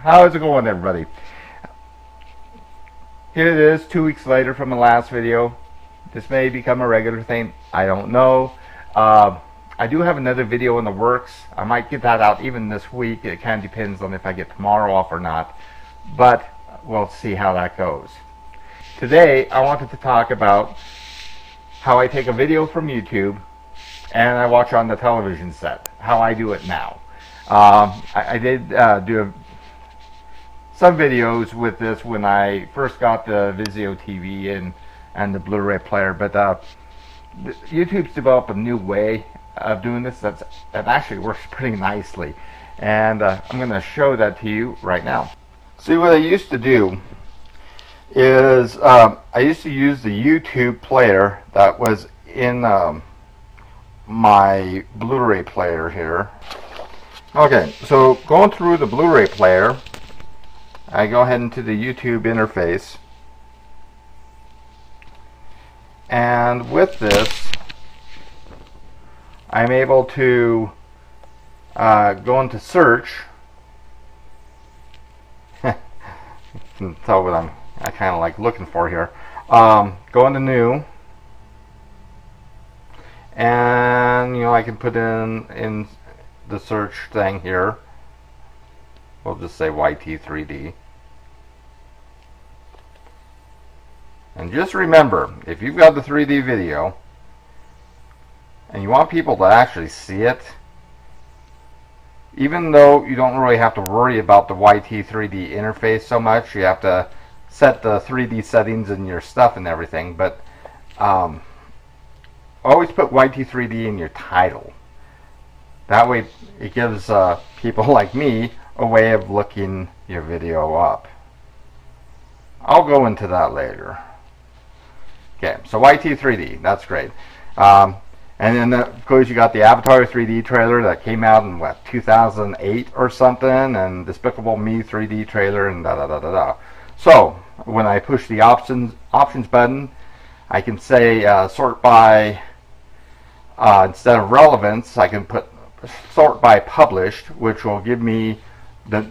How's it going, everybody? Here it is, 2 weeks later from the last video. This may become a regular thing, I don't know. I do have another video in the works. I might get that out even this week. It kind of depends on if I get tomorrow off or not, but we'll see how that goes. Today I wanted to talk about how I take a video from YouTube and I watch on the television set, how I do it now. I did do some videos with this when I first got the Vizio TV and the Blu-ray player, but YouTube's developed a new way of doing this that actually works pretty nicely, and I'm going to show that to you right now. See, what I used to do is I used to use the YouTube player that was in my Blu-ray player here. Okay, so going through the Blu-ray player, I go ahead into the YouTube interface, and with this I'm able to go into search. You can tell what I kind of like looking for here. Go into new, and I can put in the search thing here. We'll just say yt3d. And just remember, if you've got the 3D video and you want people to actually see it, even though you don't really have to worry about the yt3d interface so much, you have to set the 3D settings in your stuff and everything, but always put yt3d in your title. That way it gives people like me a way of looking your video up. I'll go into that later. Okay, so yt3d, that's great. And then of course you got the Avatar 3D trailer that came out in what, 2008 or something, and Despicable Me 3D trailer, and da da da da da. So when I push the options button, I can say sort by instead of relevance, I can put sort by published, which will give me the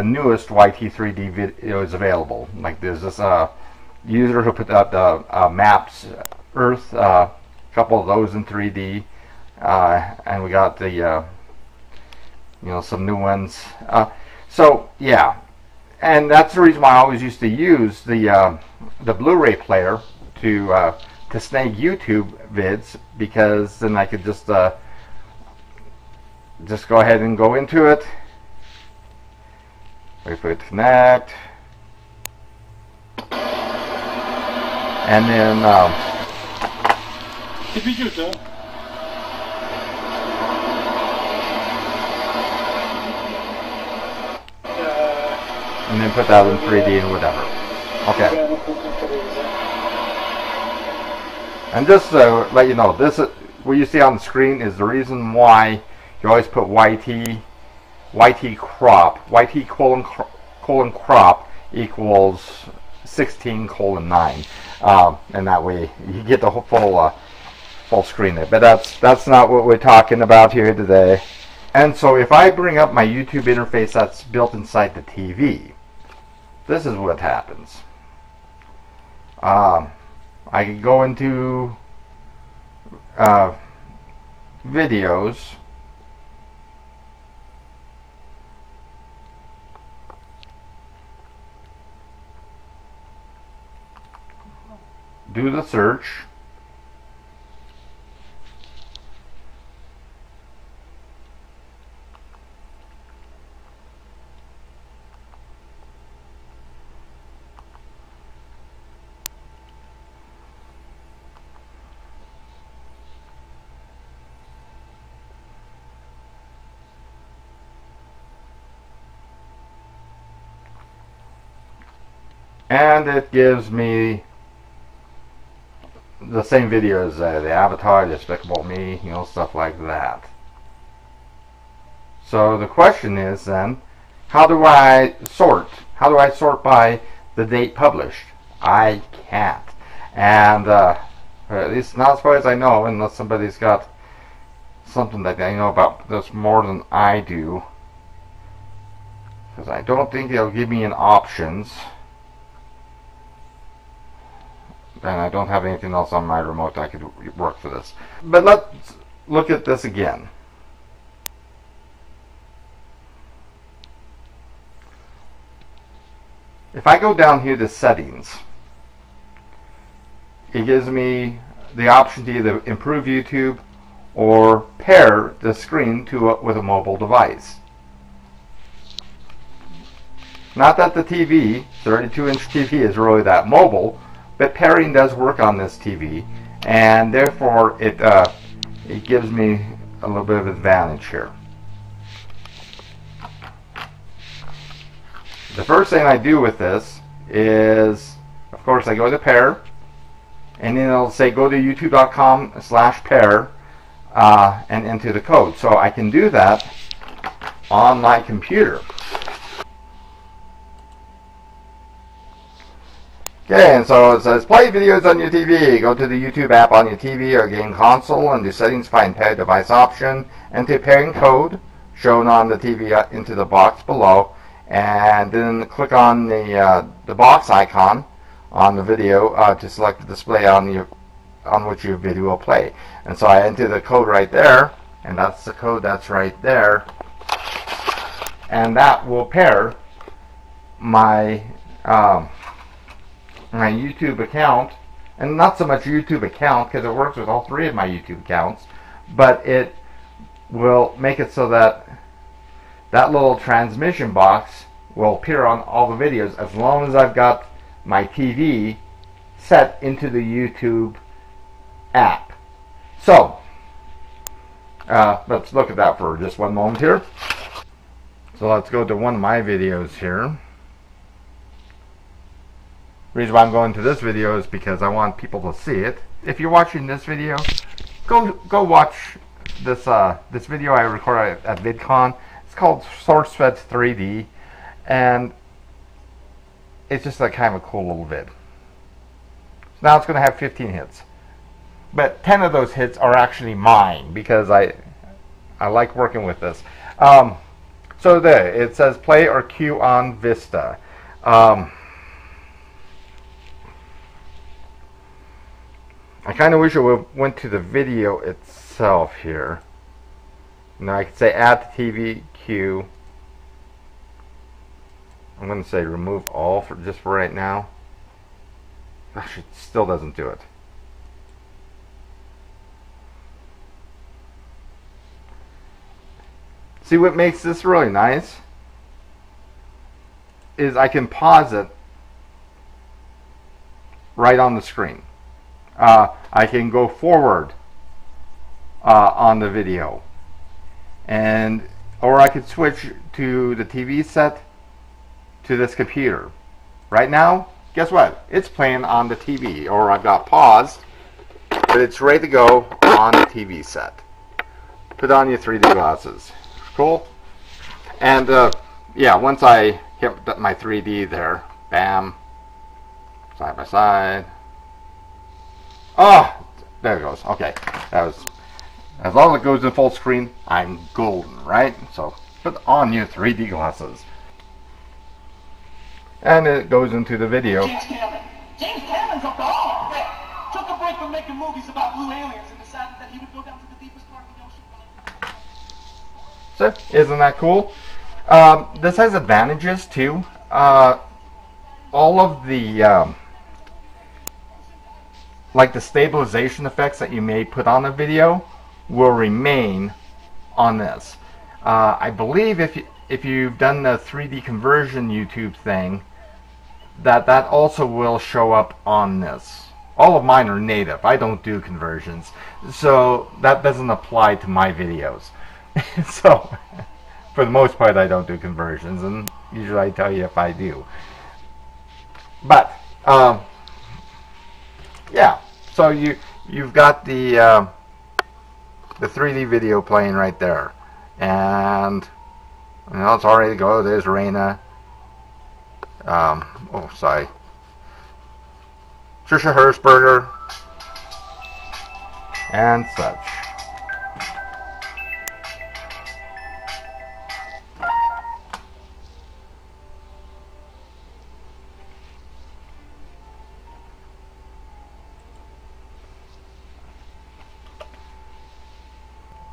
newest yt3d videos available. Like there's this user who put out the maps Earth, a couple of those in 3D, and we got the some new ones. So yeah, and that's the reason why I always used to use the Blu-ray player to snag YouTube vids, because then I could just go ahead and go into it. Wait for it to connect, and then put that in 3D and whatever. Okay. And just to let you know, this is what you see on the screen is the reason why you always put yt crop, yt colon crop equals 16:9, and that way you get the whole full screen there. But that's not what we're talking about here today. And so if I bring up my YouTube interface that's built inside the TV, this is what happens. I can go into videos, do the search, and it gives me the same videos, the Avatar, Despicable Me, stuff like that. So the question is then, how do I sort? How do I sort by the date published? I can't. And at least not as far as I know, unless somebody's got something that they know about this more than I do. because I don't think it'll give me an options. And I don't have anything else on my remote that I could work for this. But let's look at this again. If I go down here to settings, it gives me the option to either improve YouTube or pair the screen with a mobile device. Not that the TV, 32-inch TV, is really that mobile, but pairing does work on this TV, and therefore it gives me a little bit of advantage here. The first thing I do with this is, of course, I go to pair, and then it'll say go to youtube.com/pair and enter the code. So I can do that on my computer. Okay, and so it says play videos on your TV. Go to the YouTube app on your TV or game console and do settings, find pair device option, enter pairing code shown on the TV into the box below, and then click on the box icon on the video to select the display on which your video will play. And so I enter the code right there, and that's the code that's right there, and that will pair my my YouTube account, and not so much YouTube account because it works with all three of my YouTube accounts, but it will make it so that that little transmission box will appear on all the videos as long as I've got my TV set into the YouTube app. So let's look at that for just one moment here. So let's go to one of my videos here. The reason why I'm going to this video is because I want people to see it. If you're watching this video, go watch this this video I recorded at VidCon. It's called yt3d, and it's just like kind of a cool little vid. Now it's going to have 15 hits, but 10 of those hits are actually mine because I like working with this. So there it says play or cue on Vista. I kind of wish it went to the video itself here. Now I could say add to TV cue. I'm going to say remove all for just for right now. Gosh, it still doesn't do it. See, what makes this really nice is I can pause it right on the screen. I can go forward on the video, or I could switch to the TV set to this computer. Right now, guess what? It's playing on the TV, or I've got paused, but it's ready to go on the TV set. Put on your 3D glasses. Cool. And yeah, once I hit my 3D there, bam, side by side. Oh, there it goes. Okay, that was, as long as it goes in full screen, I'm golden, right? So put on your 3D glasses, and it goes into the video. James Cameron's a baller. Took a break from making movies about blue aliens and decided that he would go down to the deepest part of the ocean. So isn't that cool? This has advantages too. All of the like the stabilization effects that you may put on a video will remain on this. I believe if you've done the 3D conversion YouTube thing, that also will show up on this. All of mine are native. I don't do conversions, so that doesn't apply to my videos. So for the most part I don't do conversions, and usually I tell you if I do. But yeah, so you've got the 3D video playing right there, and you know, it's all ready to go. There's Raina. Oh, sorry, Trisha Hershberger, and such.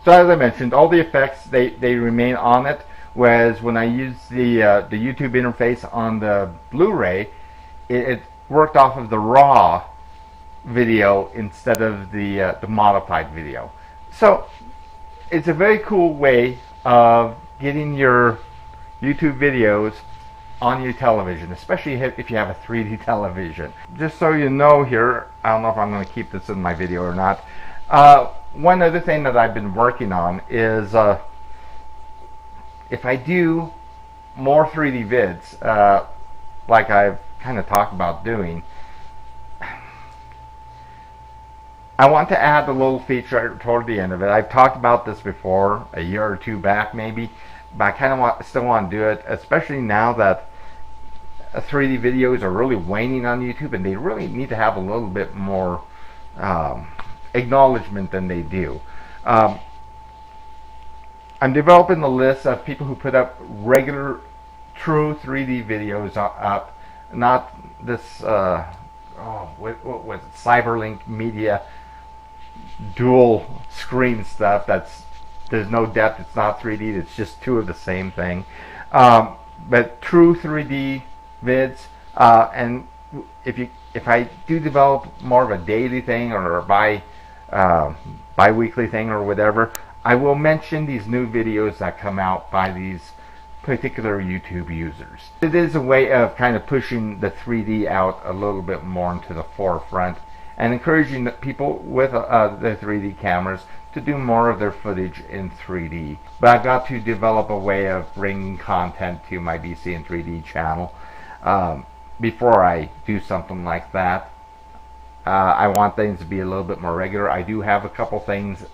So as I mentioned, all the effects, they remain on it, whereas when I use the YouTube interface on the Blu-ray, it worked off of the raw video instead of the modified video. So it's a very cool way of getting your YouTube videos on your television, especially if you have a 3D television. Just so you know here, I don't know if I'm going to keep this in my video or not. One other thing that I've been working on is if I do more 3D vids, like I've kind of talked about doing, I want to add a little feature toward the end of it. I've talked about this before, a year or two back maybe, but I kind of still want to do it, especially now that 3D videos are really waning on YouTube, and they really need to have a little bit more acknowledgement than they do. I'm developing a list of people who put up regular, true 3D videos up, not this what was it, Cyberlink Media dual screen stuff there's no depth, it's not 3D, it's just two of the same thing. But true 3D vids, and if I do develop more of a daily thing or a bi-weekly thing or whatever, I will mention these new videos that come out by these particular YouTube users. It is a way of kind of pushing the 3D out a little bit more into the forefront and encouraging the people with the 3D cameras to do more of their footage in 3D. But I've got to develop a way of bringing content to my BC in 3D channel before I do something like that. I want things to be a little bit more regular. I do have a couple things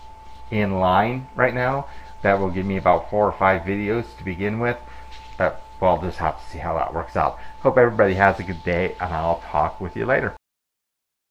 in line right now that will give me about 4 or 5 videos to begin with. Well, just have to see how that works out. Hope everybody has a good day, and I'll talk with you later.